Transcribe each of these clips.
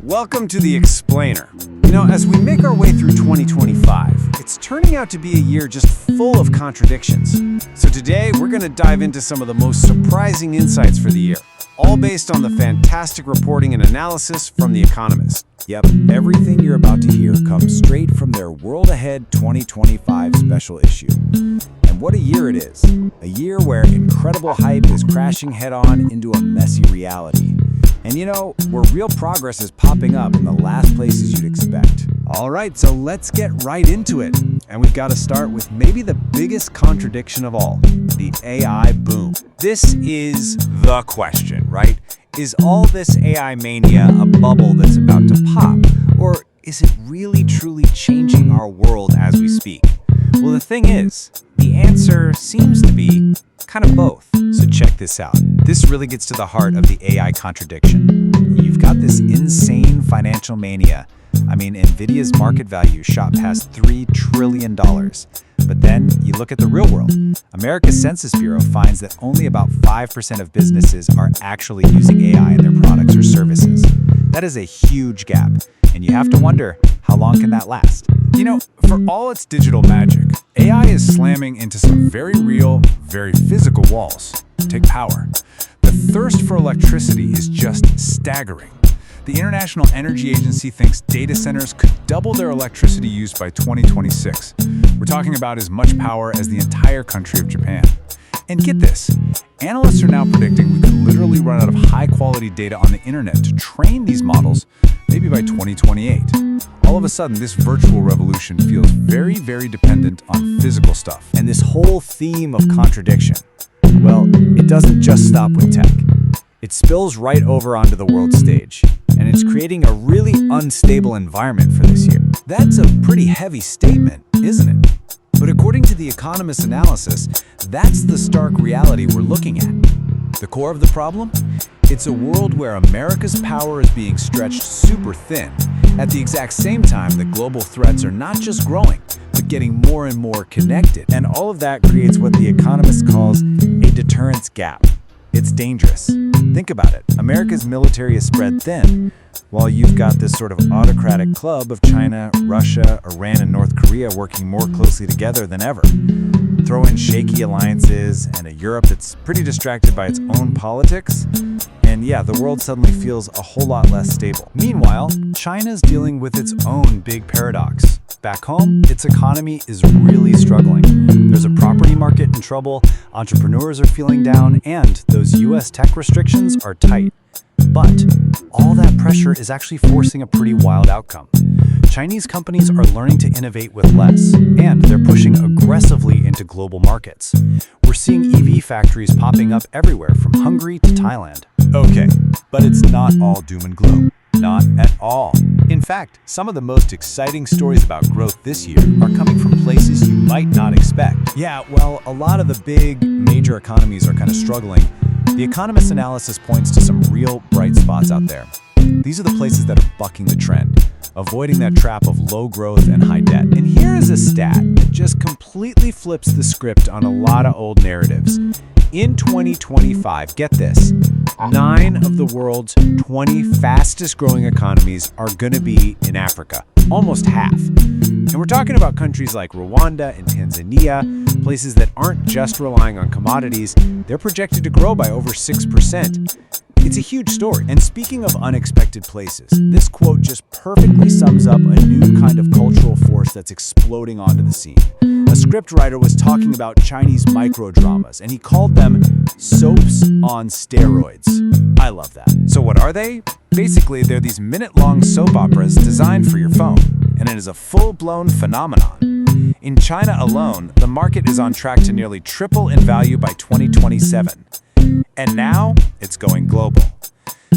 Welcome to the Explainer. You know, as we make our way through 2025, it's turning out to be a year just full of contradictions. So today, we're going to dive into some of the most surprising insights for the year, all based on the fantastic reporting and analysis from The Economist. Yep, everything you're about to hear comes straight from their World Ahead 2025 special issue. And what a year it is. A year where incredible hype is crashing head-on into a messy reality. And you know, where real progress is popping up in the last places you'd expect. All right, so let's get right into it. And we've got to start with maybe the biggest contradiction of all, the AI boom. This is the question, right? Is all this AI mania a bubble that's about to pop? Or is it really truly changing our world as we speak? Well, the thing is, the answer seems to be kind of both. So check this out. This really gets to the heart of the AI contradiction. You've got this insane financial mania. I mean, NVIDIA's market value shot past $3 trillion. But then you look at the real world. America's Census Bureau finds that only about 5% of businesses are actually using AI in their products or services. That is a huge gap, and you have to wonder, how long can that last? You know, for all its digital magic, AI is slamming into some very real, very physical walls. Take power. The thirst for electricity is just staggering. The International Energy Agency thinks data centers could double their electricity use by 2026. We're talking about as much power as the entire country of Japan. And get this, analysts are now predicting we could literally run out of high-quality data on the internet to train these models, maybe by 2028. All of a sudden, this virtual revolution feels very, very dependent on physical stuff. And this whole theme of contradiction, well, it doesn't just stop with tech. It spills right over onto the world stage, and it's creating a really unstable environment for this year. That's a pretty heavy statement, isn't it? But according to The Economist analysis, that's the stark reality we're looking at. The core of the problem? It's a world where America's power is being stretched super thin. At the exact same time, the global threats are not just growing, but getting more and more connected. And all of that creates what The Economist calls a deterrence gap. It's dangerous. Think about it. America's military is spread thin, while you've got this sort of autocratic club of China, Russia, Iran, and North Korea working more closely together than ever. Throw in shaky alliances and a Europe that's pretty distracted by its own politics, and yeah, the world suddenly feels a whole lot less stable. Meanwhile, China's dealing with its own big paradox. Back home, its economy is really struggling. There's a property market in trouble, entrepreneurs are feeling down, and those US tech restrictions are tight. But all that pressure is actually forcing a pretty wild outcome. Chinese companies are learning to innovate with less, and they're pushing aggressively into global markets. We're seeing EV factories popping up everywhere from Hungary to Thailand. Okay, but it's not all doom and gloom. Not at all. In fact, some of the most exciting stories about growth this year are coming from places you might not expect. Yeah, well, a lot of the big, major economies are kind of struggling. The Economist analysis points to some real bright spots out there. These are the places that are bucking the trend, avoiding that trap of low growth and high debt. And here is a stat that just completely flips the script on a lot of old narratives. In 2025, get this, 9 of the world's 20 fastest growing economies are going to be in Africa, almost half. And we're talking about countries like Rwanda and Tanzania, places that aren't just relying on commodities, they're projected to grow by over 6%. It's a huge story. And speaking of unexpected places, this quote just perfectly sums up a new kind of cultural force that's exploding onto the scene. A scriptwriter was talking about Chinese microdramas, and he called them soaps on steroids. I love that. So what are they? Basically, they're these minute-long soap operas designed for your phone, and it is a full-blown phenomenon. In China alone, the market is on track to nearly triple in value by 2027. And now, it's going global.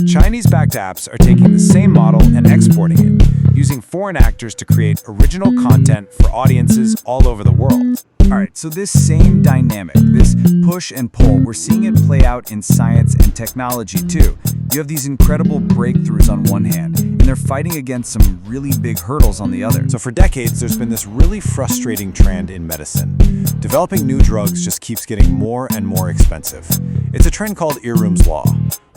Chinese-backed apps are taking the same model and exporting it, using foreign actors to create original content for audiences all over the world. All right, so this same dynamic, this push and pull, we're seeing it play out in science and technology too. You have these incredible breakthroughs on one hand, and they're fighting against some really big hurdles on the other. So for decades, there's been this really frustrating trend in medicine. Developing new drugs just keeps getting more and more expensive. It's a trend called Eroom's Law,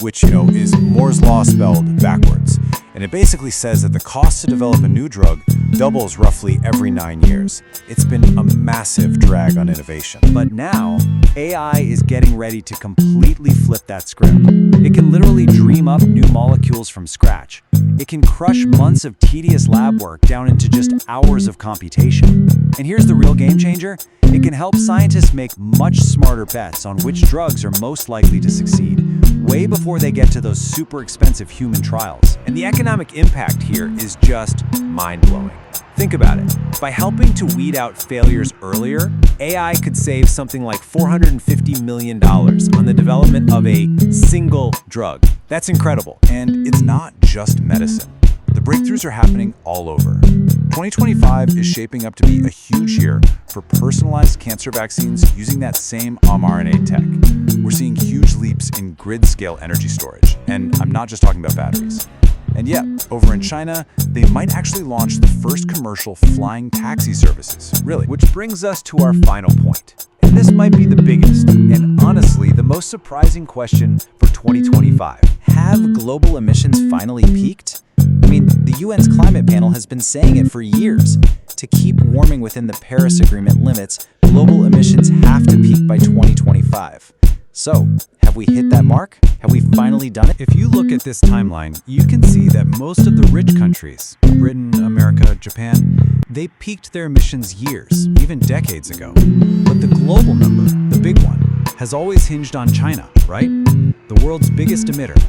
which, is Moore's Law spelled backwards. And it basically says that the cost to develop a new drug doubles roughly every 9 years. It's been a massive drag on innovation. But now, AI is getting ready to completely flip that script. It can literally dream up new molecules from scratch. It can crush months of tedious lab work down into just hours of computation. And here's the real game changer. It can help scientists make much smarter bets on which drugs are most likely to succeed, way before they get to those super expensive human trials. And the economic impact here is just mind-blowing. Think about it. By helping to weed out failures earlier, AI could save something like $450 million on the development of a single drug. That's incredible. And it's not just medicine. The breakthroughs are happening all over. 2025 is shaping up to be a huge year for personalized cancer vaccines using that same mRNA tech. We're seeing huge leaps in grid-scale energy storage, and I'm not just talking about batteries. And yet, over in China, they might actually launch the first commercial flying taxi services. Really. Which brings us to our final point. And this might be the biggest, and honestly, the most surprising question for 2025. Have global emissions finally peaked? I mean, the UN's climate panel has been saying it for years. To keep warming within the Paris Agreement limits, global emissions have to peak by 2025. So, have we hit that mark? Have we finally done it? If you look at this timeline, you can see that most of the rich countries, Britain, America, Japan, they peaked their emissions years, even decades ago. But the global number, the big one, has always hinged on China, right? The world's biggest emitter.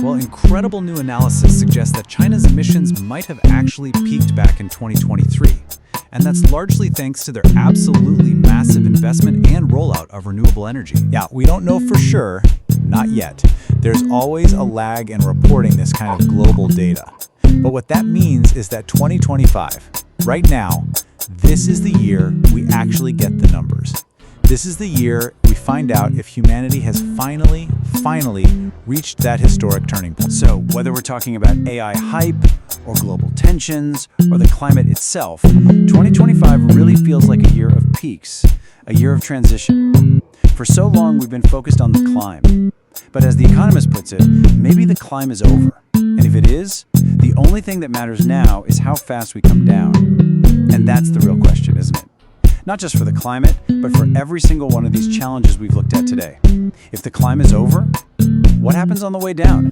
Well, incredible new analysis suggests that China's emissions might have actually peaked back in 2023. And that's largely thanks to their absolutely massive investment and rollout of renewable energy. Yeah, we don't know for sure, not yet. There's always a lag in reporting this kind of global data. But what that means is that 2025, right now, this is the year we actually get the numbers. This is the year we find out if humanity has finally reached that historic turning point. So, whether we're talking about AI hype, or global tensions, or the climate itself, 2025 really feels like a year of peaks, a year of transition. For so long, we've been focused on the climb. But as The Economist puts it, maybe the climb is over. And if it is, the only thing that matters now is how fast we come down. And that's the real question, isn't it? Not just for the climate, but for every single one of these challenges we've looked at today. If the climb is over, what happens on the way down?